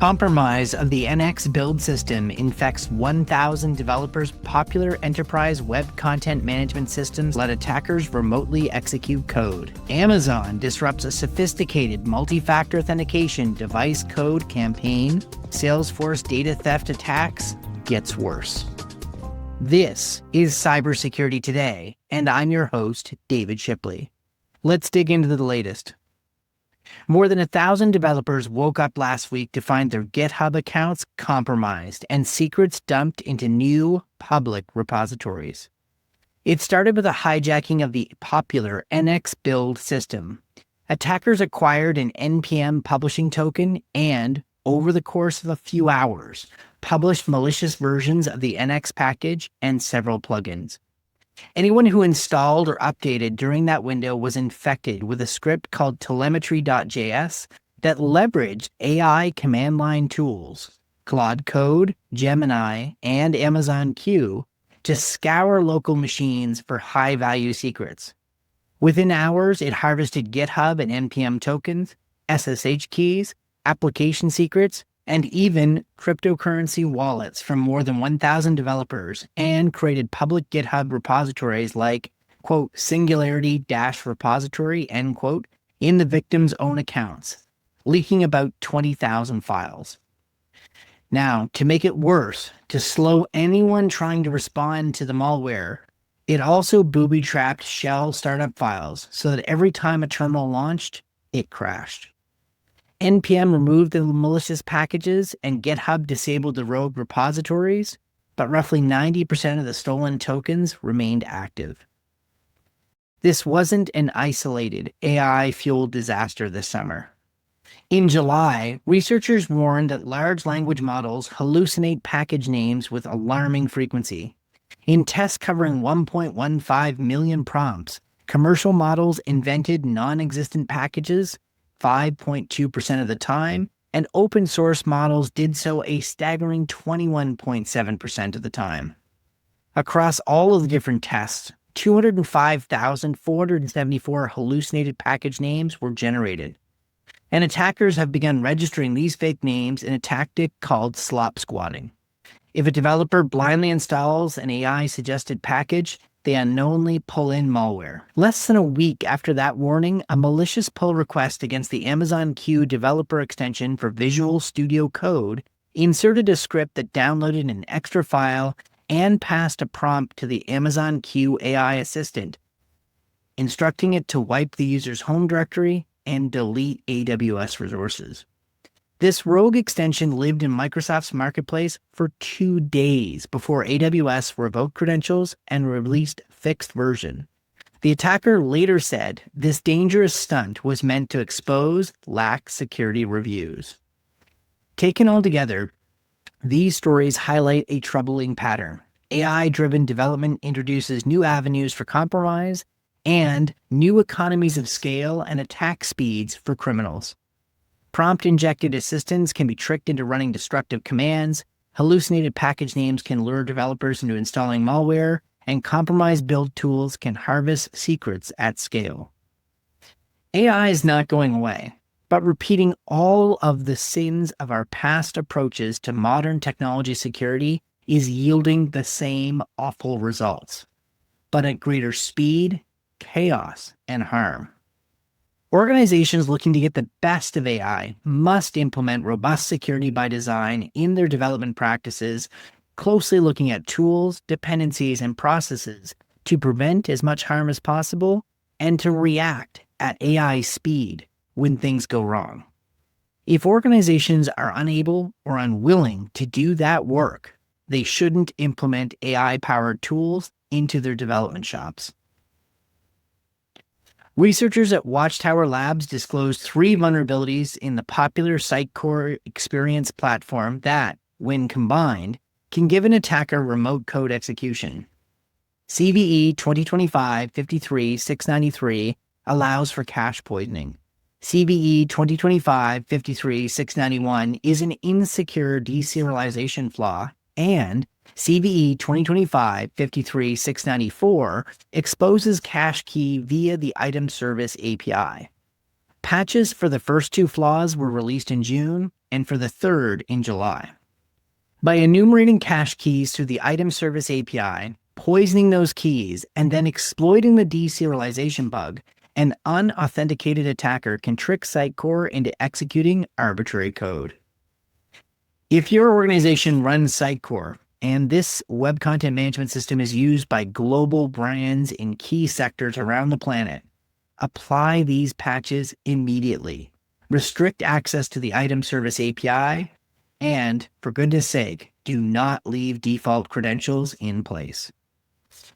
Compromise of the NX build system infects 1,000 developers' popular enterprise web content management systems let attackers remotely execute code. Amazon disrupts a sophisticated multi-factor authentication device code campaign. Salesforce data theft attacks gets worse. This is Cybersecurity Today, and I'm your host, David Shipley. Let's dig into the latest. More than 1,000 developers woke up last week to find their GitHub accounts compromised and secrets dumped into new public repositories. It started with a hijacking of the popular NX build system. Attackers acquired an NPM publishing token and, over the course of a few hours, published malicious versions of the NX package and several plugins. Anyone who installed or updated during that window was infected with a script called telemetry.js that leveraged AI command line tools, Claude Code, Gemini, and Amazon Q to scour local machines for high-value secrets. Within hours, it harvested GitHub and NPM tokens, SSH keys, application secrets, and even cryptocurrency wallets from more than 1,000 developers, and created public GitHub repositories like, quote, singularity-repository, end quote, in the victim's own accounts, leaking about 20,000 files. Now, to make it worse, to slow anyone trying to respond to the malware, it also booby-trapped shell startup files so that every time a terminal launched, it crashed. NPM removed the malicious packages and GitHub disabled the rogue repositories, but roughly 90% of the stolen tokens remained active. This wasn't an isolated AI-fueled disaster this summer. In July, researchers warned that large language models hallucinate package names with alarming frequency. In tests covering 1.15 million prompts, commercial models invented non-existent packages 5.2% of the time, and open source models did so a staggering 21.7% of the time. Across all of the different tests, 205,474 hallucinated package names were generated. And attackers have begun registering these fake names in a tactic called slop squatting. If a developer blindly installs an AI-suggested package, they unknowingly pull in malware. Less than a week after that warning, a malicious pull request against the Amazon Q developer extension for Visual Studio Code inserted a script that downloaded an extra file and passed a prompt to the Amazon Q AI assistant, instructing it to wipe the user's home directory and delete AWS resources. This rogue extension lived in Microsoft's marketplace for 2 days before AWS revoked credentials and released fixed version. The attacker later said this dangerous stunt was meant to expose lax security reviews. Taken all together, these stories highlight a troubling pattern. AI-driven development introduces new avenues for compromise and new economies of scale and attack speeds for criminals. Prompt-injected assistants can be tricked into running destructive commands, hallucinated package names can lure developers into installing malware, and compromised build tools can harvest secrets at scale. AI is not going away, but repeating all of the sins of our past approaches to modern technology security is yielding the same awful results, but at greater speed, chaos, and harm. Organizations looking to get the best of AI must implement robust security by design in their development practices, closely looking at tools, dependencies, and processes to prevent as much harm as possible and to react at AI speed when things go wrong. If organizations are unable or unwilling to do that work, they shouldn't implement AI-powered tools into their development shops. Researchers at Watchtower Labs disclosed 3 vulnerabilities in the popular Sitecore experience platform that, when combined, can give an attacker remote code execution. CVE 2025-53-693 allows for cache poisoning. CVE 2025-53-691 is an insecure deserialization flaw, and CVE 2025-53-694 exposes cache key via the item service API. Patches for the first 2 flaws were released in June, and for the third in July. By enumerating cache keys through the item service API, poisoning those keys, and then exploiting the deserialization bug, an unauthenticated attacker can trick Sitecore into executing arbitrary code. If your organization runs Sitecore, and this web content management system is used by global brands in key sectors around the planet, apply these patches immediately. Restrict access to the item service API, and, for goodness sake, do not leave default credentials in place.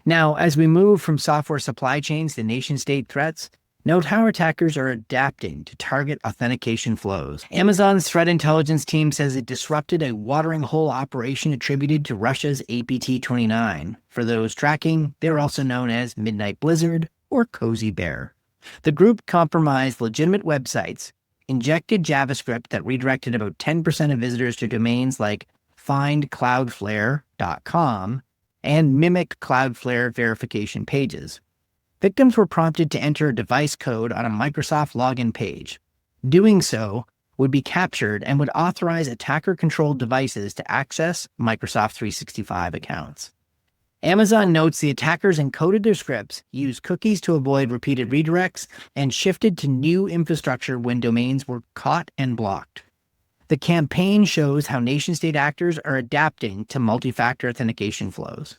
Now, as we move from software supply chains to nation-state threats, note how attackers are adapting to target authentication flows. Amazon's threat intelligence team says it disrupted a watering hole operation attributed to Russia's APT-29. For those tracking, they're also known as Midnight Blizzard or Cozy Bear. The group compromised legitimate websites, injected JavaScript that redirected about 10% of visitors to domains like findcloudflare.com, and mimicked Cloudflare verification pages. Victims were prompted to enter a device code on a Microsoft login page. Doing so would be captured and would authorize attacker-controlled devices to access Microsoft 365 accounts. Amazon notes the attackers encoded their scripts, used cookies to avoid repeated redirects, and shifted to new infrastructure when domains were caught and blocked. The campaign shows how nation-state actors are adapting to multi-factor authentication flows.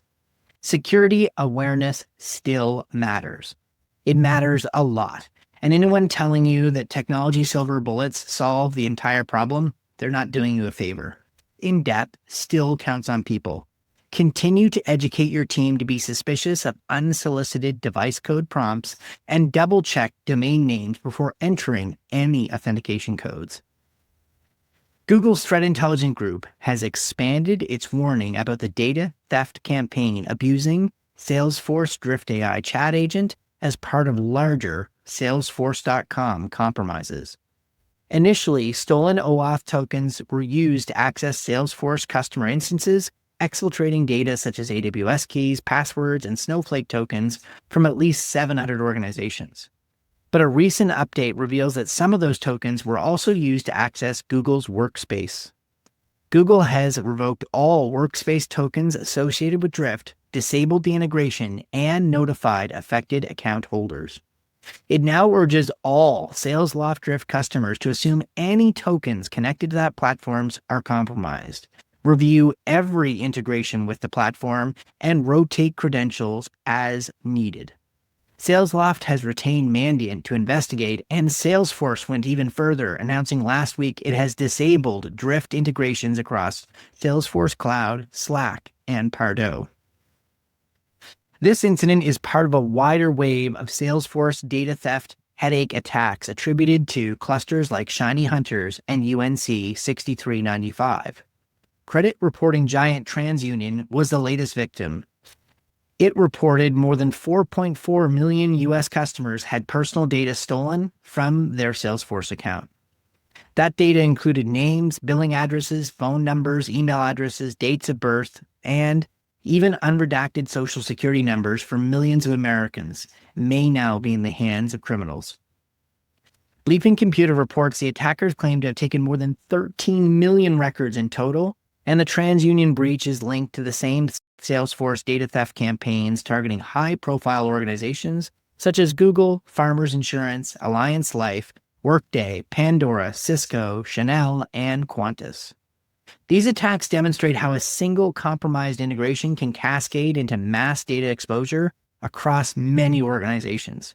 Security awareness still matters. It matters a lot. And anyone telling you that technology silver bullets solve the entire problem, they're not doing you a favor. In-depth still counts on people. Continue to educate your team to be suspicious of unsolicited device code prompts and double-check domain names before entering any authentication codes. Google's Threat Intelligence Group has expanded its warning about the data theft campaign abusing Salesforce Drift AI chat agent as part of larger Salesforce.com compromises. Initially, stolen OAuth tokens were used to access Salesforce customer instances, exfiltrating data such as AWS keys, passwords, and Snowflake tokens from at least 700 organizations. But a recent update reveals that some of those tokens were also used to access Google's Workspace. Google has revoked all Workspace tokens associated with Drift, disabled the integration, and notified affected account holders. It now urges all SalesLoft Drift customers to assume any tokens connected to that platforms are compromised. Review every integration with the platform and rotate credentials as needed. SalesLoft has retained Mandiant to investigate, and Salesforce went even further, announcing last week it has disabled Drift integrations across Salesforce Cloud, Slack, and Pardot. This incident is part of a wider wave of Salesforce data theft headache attacks attributed to clusters like Shiny Hunters and UNC 6395. Credit reporting giant TransUnion was the latest victim. It reported more than 4.4 million U.S. customers had personal data stolen from their Salesforce account. That data included names, billing addresses, phone numbers, email addresses, dates of birth, and even unredacted social security numbers for millions of Americans may now be in the hands of criminals. Bleeping Computer reports the attackers claim to have taken more than 13 million records in total, and the TransUnion breach is linked to the same Salesforce data theft campaigns targeting high-profile organizations such as Google, Farmers Insurance, Alliance Life, Workday, Pandora, Cisco, Chanel, and Qantas. These attacks demonstrate how a single compromised integration can cascade into mass data exposure across many organizations.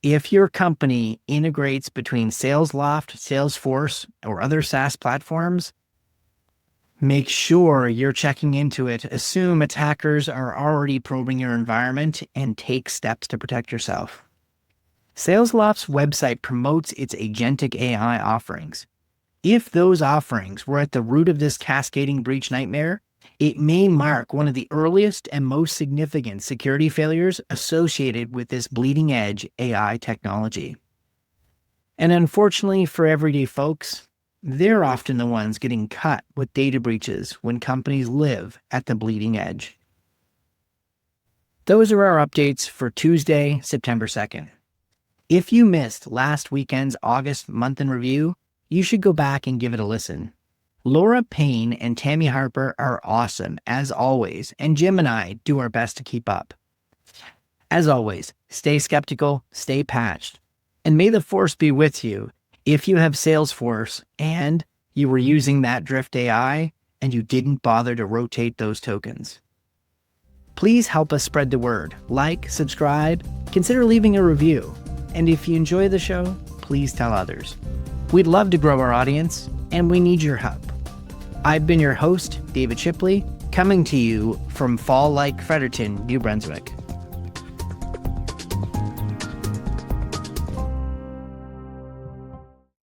If your company integrates between SalesLoft, Salesforce, or other SaaS platforms, make sure you're checking into it. Assume attackers are already probing your environment and take steps to protect yourself. SalesLoft's website promotes its agentic AI offerings. If those offerings were at the root of this cascading breach nightmare, it may mark one of the earliest and most significant security failures associated with this bleeding-edge AI technology. And unfortunately for everyday folks, they're often the ones getting cut with data breaches when companies live at the bleeding edge. Those are our updates for Tuesday, September 2nd. If you missed last weekend's August month in review, you should go back and give it a listen. Laura Payne and Tammy Harper are awesome, as always, and Jim and I do our best to keep up. As always, stay skeptical, stay patched, and may the force be with you if you have Salesforce and you were using that Drift AI and you didn't bother to rotate those tokens. Please help us spread the word. Like, subscribe, consider leaving a review. And if you enjoy the show, please tell others. We'd love to grow our audience, and we need your help. I've been your host, David Shipley, coming to you from Fall Lake, Fredericton, New Brunswick.